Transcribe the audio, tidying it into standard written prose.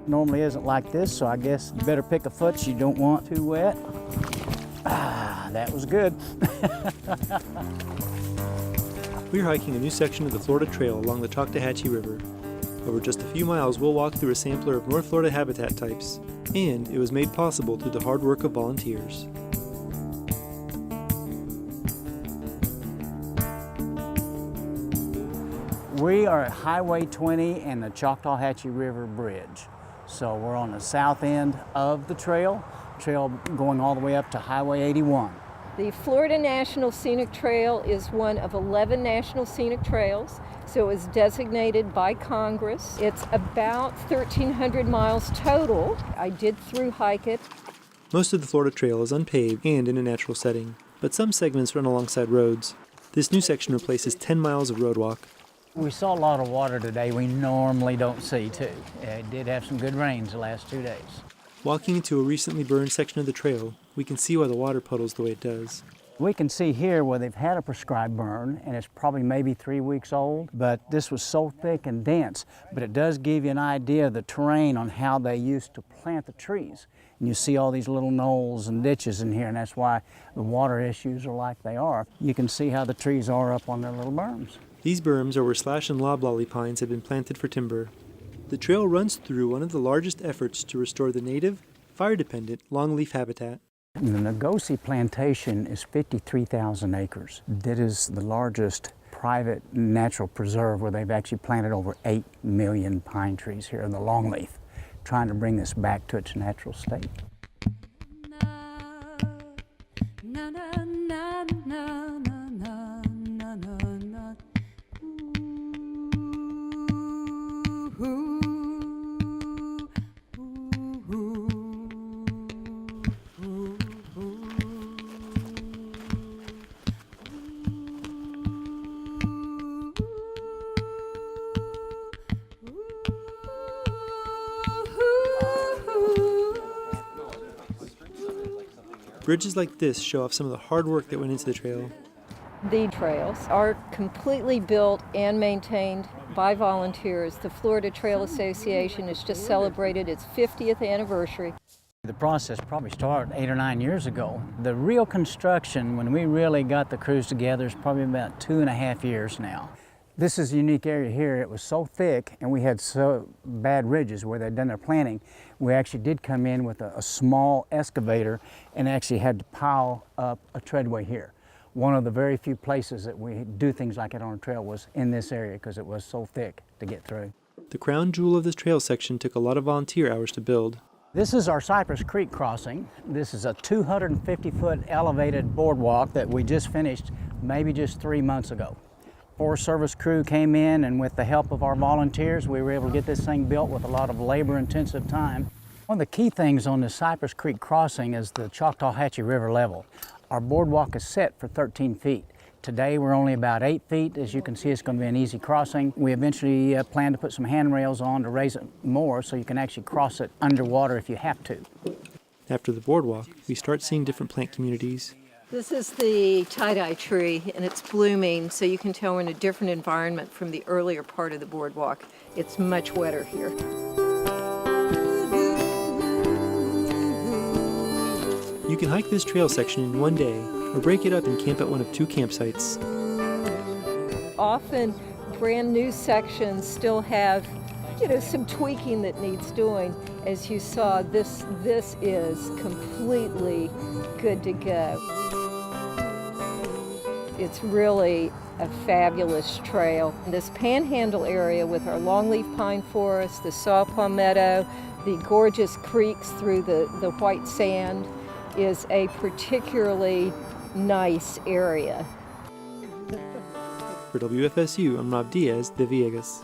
Normally isn't like this, so I guess you better pick a foot you don't want too wet. Ah, that was good. We're hiking a new section of the Florida Trail along the Choctawhatchee River. Over just a few miles, we'll walk through a sampler of North Florida habitat types, and it was made possible through the hard work of volunteers. We are at Highway 20 and the Choctawhatchee River Bridge. So we're on the south end of the trail going all the way up to Highway 81. The Florida National Scenic Trail is one of 11 national scenic trails, so it was designated by Congress. It's about 1,300 miles total. I did through hike it. Most of the Florida Trail is unpaved and in a natural setting, but some segments run alongside roads. This new section replaces 10 miles of roadwalk. We saw a lot of water today we normally don't see too. It did have some good rains the last 2 days. Walking into a recently burned section of the trail, we can see why the water puddles the way it does. We can see here where they've had a prescribed burn, and it's probably maybe 3 weeks old, but this was so thick and dense. But it does give you an idea of the terrain on how they used to plant the trees. And you see all these little knolls and ditches in here, and that's why the water issues are like they are. You can see how the trees are up on their little berms. These berms are where slash and loblolly pines have been planted for timber. The trail runs through one of the largest efforts to restore the native, fire-dependent longleaf habitat. The Nokuse Plantation is 53,000 acres. That is the largest private natural preserve where they've actually planted over 8 million pine trees here in the longleaf, trying to bring this back to its natural state. Bridges like this show off some of the hard work that went into the trail. The trails are completely built and maintained by volunteers. The Florida Trail Association has just celebrated its 50th anniversary. The process probably started 8 or 9 years ago. The real construction, when we really got the crews together, is probably about 2.5 years now. This is a unique area here. It was so thick and we had so bad ridges where they'd done their planting. We actually did come in with a small excavator and actually had to pile up a treadway here. One of the very few places that we do things like it on a trail was in this area because it was so thick to get through. The crown jewel of this trail section took a lot of volunteer hours to build. This is our Cypress Creek crossing. This is a 250-foot elevated boardwalk that we just finished maybe just 3 months ago. Forest Service crew came in, and with the help of our volunteers, we were able to get this thing built with a lot of labor-intensive time. One of the key things on the Cypress Creek crossing is the Choctawhatchee River level. Our boardwalk is set for 13 feet. Today we're only about 8 feet. As you can see, it's going to be an easy crossing. We eventually plan to put some handrails on to raise it more so you can actually cross it underwater if you have to. After the boardwalk, we start seeing different plant communities. This is the tie-dye tree, and it's blooming, so you can tell we're in a different environment from the earlier part of the boardwalk. It's much wetter here. You can hike this trail section in one day, or break it up and camp at one of 2 campsites. Often, brand new sections still have, some tweaking that needs doing. As you saw, this is completely good to go. It's really a fabulous trail. This panhandle area with our longleaf pine forest, the saw palmetto, the gorgeous creeks through the white sand is a particularly nice area. For WFSU, I'm Rob Diaz de Villegas.